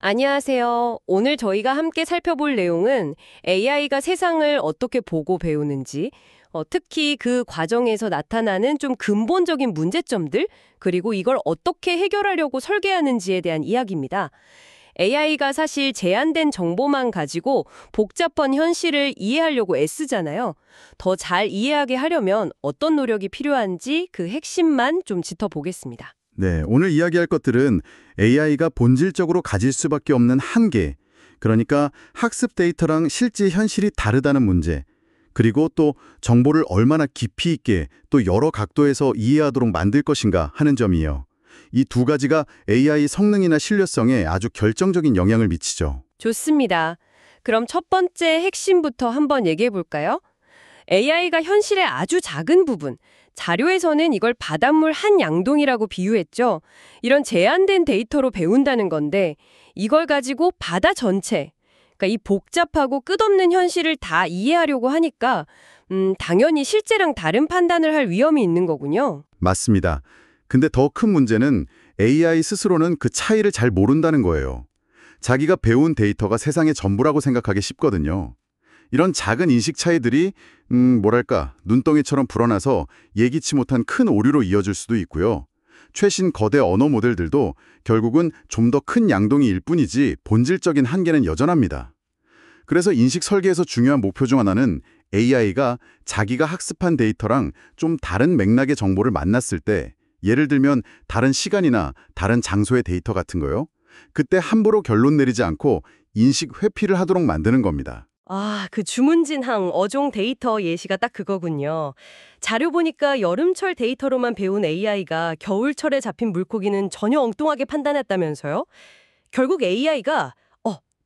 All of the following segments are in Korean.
안녕하세요. 오늘 저희가 함께 살펴볼 내용은 AI가 세상을 어떻게 보고 배우는지, 특히 그 과정에서 나타나는 좀 근본적인 문제점들, 그리고 이걸 어떻게 해결하려고 설계하는지에 대한 이야기입니다. AI가 사실 제한된 정보만 가지고 복잡한 현실을 이해하려고 애쓰잖아요. 더 잘 이해하게 하려면 어떤 노력이 필요한지 그 핵심만 좀 짚어보겠습니다. 네, 오늘 이야기할 것들은 AI가 본질적으로 가질 수밖에 없는 한계, 그러니까 학습 데이터랑 실제 현실이 다르다는 문제, 그리고 또 정보를 얼마나 깊이 있게 또 여러 각도에서 이해하도록 만들 것인가 하는 점이에요. 이 두 가지가 AI 성능이나 신뢰성에 아주 결정적인 영향을 미치죠. 좋습니다. 그럼 첫 번째 핵심부터 한번 얘기해 볼까요? AI가 현실의 아주 작은 부분, 자료에서는 이걸 바닷물 한 양동이라고 비유했죠. 이런 제한된 데이터로 배운다는 건데 이걸 가지고 바다 전체, 그러니까 이 복잡하고 끝없는 현실을 다 이해하려고 하니까 당연히 실제랑 다른 판단을 할 위험이 있는 거군요. 맞습니다. 근데 더 큰 문제는 AI 스스로는 그 차이를 잘 모른다는 거예요. 자기가 배운 데이터가 세상의 전부라고 생각하기 쉽거든요. 이런 작은 인식 차이들이 뭐랄까 눈덩이처럼 불어나서 예기치 못한 큰 오류로 이어질 수도 있고요. 최신 거대 언어 모델들도 결국은 좀 더 큰 양동이일 뿐이지 본질적인 한계는 여전합니다. 그래서 인식 설계에서 중요한 목표 중 하나는 AI가 자기가 학습한 데이터랑 좀 다른 맥락의 정보를 만났을 때, 예를 들면 다른 시간이나 다른 장소의 데이터 같은 거요. 그때 함부로 결론 내리지 않고 인식 회피를 하도록 만드는 겁니다. 그 주문진항 어종 데이터 예시가 딱 그거군요. 자료 보니까 여름철 데이터로만 배운 AI가 겨울철에 잡힌 물고기는 전혀 엉뚱하게 판단했다면서요? 결국 AI가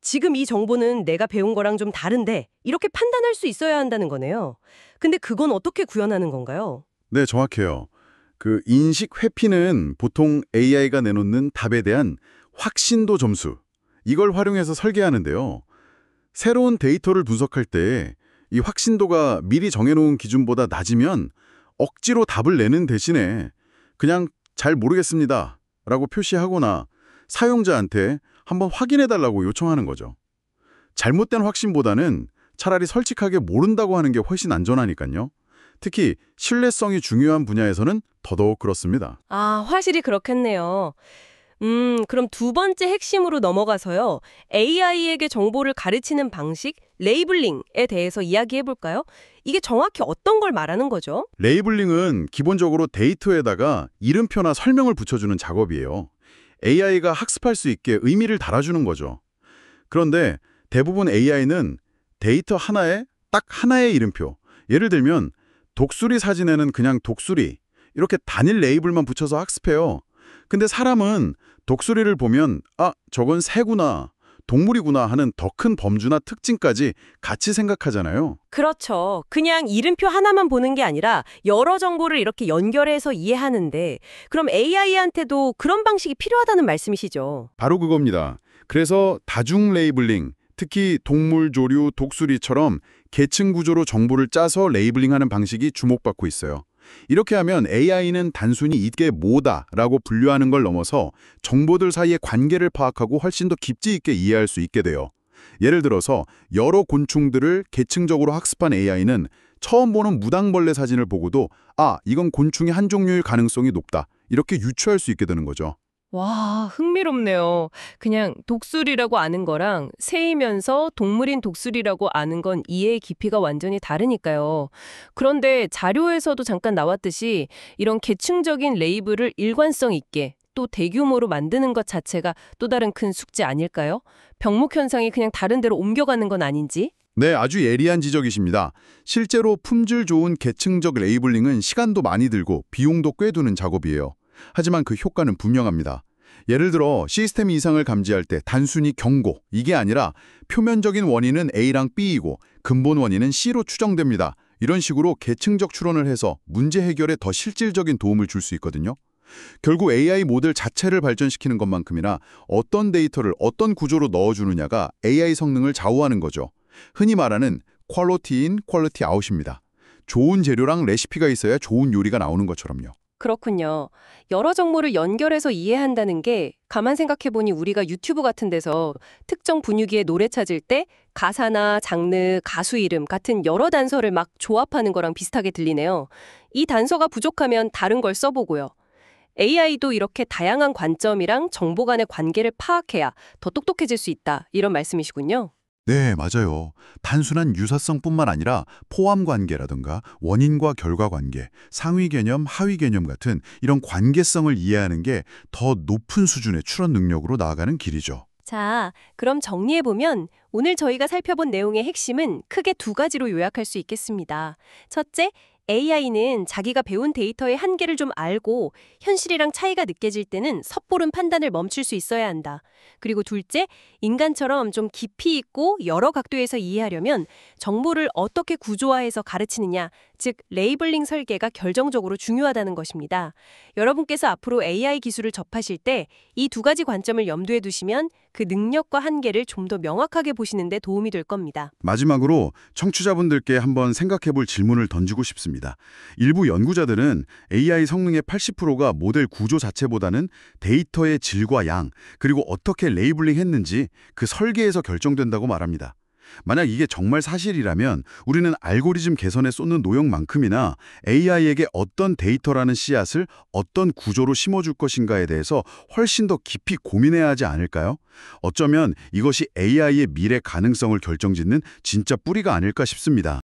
지금 이 정보는 내가 배운 거랑 좀 다른데 이렇게 판단할 수 있어야 한다는 거네요. 근데 그건 어떻게 구현하는 건가요? 네, 정확해요. 그 인식 회피는 보통 AI가 내놓는 답에 대한 확신도 점수, 이걸 활용해서 설계하는데요. 새로운 데이터를 분석할 때 이 확신도가 미리 정해놓은 기준보다 낮으면 억지로 답을 내는 대신에 그냥 잘 모르겠습니다 라고 표시하거나 사용자한테 한번 확인해달라고 요청하는 거죠. 잘못된 확신보다는 차라리 솔직하게 모른다고 하는 게 훨씬 안전하니까요. 특히 신뢰성이 중요한 분야에서는 더더욱 그렇습니다. 확실히 그렇겠네요. 그럼 두 번째 핵심으로 넘어가서요. AI에게 정보를 가르치는 방식, 레이블링에 대해서 이야기해 볼까요? 이게 정확히 어떤 걸 말하는 거죠? 레이블링은 기본적으로 데이터에다가 이름표나 설명을 붙여주는 작업이에요. AI가 학습할 수 있게 의미를 달아주는 거죠. 그런데 대부분 AI는 데이터 하나에 딱 하나의 이름표, 예를 들면 독수리 사진에는 그냥 독수리, 이렇게 단일 레이블만 붙여서 학습해요. 근데 사람은 독수리를 보면 저건 새구나, 동물이구나 하는 더 큰 범주나 특징까지 같이 생각하잖아요. 그렇죠. 그냥 이름표 하나만 보는 게 아니라 여러 정보를 이렇게 연결해서 이해하는데 그럼 AI한테도 그런 방식이 필요하다는 말씀이시죠? 바로 그겁니다. 그래서 다중 레이블링, 특히 동물, 조류, 독수리처럼 계층 구조로 정보를 짜서 레이블링하는 방식이 주목받고 있어요. 이렇게 하면 AI는 단순히 이게 뭐다라고 분류하는 걸 넘어서 정보들 사이의 관계를 파악하고 훨씬 더 깊이 있게 이해할 수 있게 돼요. 예를 들어서 여러 곤충들을 계층적으로 학습한 AI는 처음 보는 무당벌레 사진을 보고도 이건 곤충의 한 종류일 가능성이 높다, 이렇게 유추할 수 있게 되는 거죠. 와, 흥미롭네요. 그냥 독수리라고 아는 거랑 새이면서 동물인 독수리라고 아는 건 이해의 깊이가 완전히 다르니까요. 그런데 자료에서도 잠깐 나왔듯이 이런 계층적인 레이블을 일관성 있게 또 대규모로 만드는 것 자체가 또 다른 큰 숙제 아닐까요? 병목 현상이 그냥 다른 데로 옮겨가는 건 아닌지? 네, 아주 예리한 지적이십니다. 실제로 품질 좋은 계층적 레이블링은 시간도 많이 들고 비용도 꽤 드는 작업이에요. 하지만 그 효과는 분명합니다. 예를 들어 시스템 이상을 감지할 때 단순히 경고, 이게 아니라 표면적인 원인은 A랑 B이고 근본 원인은 C로 추정됩니다. 이런 식으로 계층적 추론을 해서 문제 해결에 더 실질적인 도움을 줄 수 있거든요. 결국 AI 모델 자체를 발전시키는 것만큼이나 어떤 데이터를 어떤 구조로 넣어주느냐가 AI 성능을 좌우하는 거죠. 흔히 말하는 퀄리티 인, 퀄리티 아웃입니다. 좋은 재료랑 레시피가 있어야 좋은 요리가 나오는 것처럼요. 그렇군요. 여러 정보를 연결해서 이해한다는 게 가만 생각해보니 우리가 유튜브 같은 데서 특정 분위기의 노래 찾을 때 가사나 장르, 가수 이름 같은 여러 단서를 막 조합하는 거랑 비슷하게 들리네요. 이 단서가 부족하면 다른 걸 써보고요. AI도 이렇게 다양한 관점이랑 정보 간의 관계를 파악해야 더 똑똑해질 수 있다. 이런 말씀이시군요. 네, 맞아요. 단순한 유사성뿐만 아니라 포함 관계라든가 원인과 결과 관계, 상위 개념, 하위 개념 같은 이런 관계성을 이해하는 게 더 높은 수준의 추론 능력으로 나아가는 길이죠. 자, 그럼 정리해보면 오늘 저희가 살펴본 내용의 핵심은 크게 두 가지로 요약할 수 있겠습니다. 첫째, AI는 자기가 배운 데이터의 한계를 좀 알고 현실이랑 차이가 느껴질 때는 섣부른 판단을 멈출 수 있어야 한다. 그리고 둘째, 인간처럼 좀 깊이 있고 여러 각도에서 이해하려면 정보를 어떻게 구조화해서 가르치느냐, 즉 레이블링 설계가 결정적으로 중요하다는 것입니다. 여러분께서 앞으로 AI 기술을 접하실 때 이 두 가지 관점을 염두에 두시면 그 능력과 한계를 좀 더 명확하게 보시는 데 도움이 될 겁니다. 마지막으로 청취자분들께 한번 생각해 볼 질문을 던지고 싶습니다. 일부 연구자들은 AI 성능의 80%가 모델 구조 자체보다는 데이터의 질과 양, 그리고 어떻게 레이블링 했는지 그 설계에서 결정된다고 말합니다. 만약 이게 정말 사실이라면 우리는 알고리즘 개선에 쏟는 노력만큼이나 AI에게 어떤 데이터라는 씨앗을 어떤 구조로 심어줄 것인가에 대해서 훨씬 더 깊이 고민해야 하지 않을까요? 어쩌면 이것이 AI의 미래 가능성을 결정짓는 진짜 뿌리가 아닐까 싶습니다.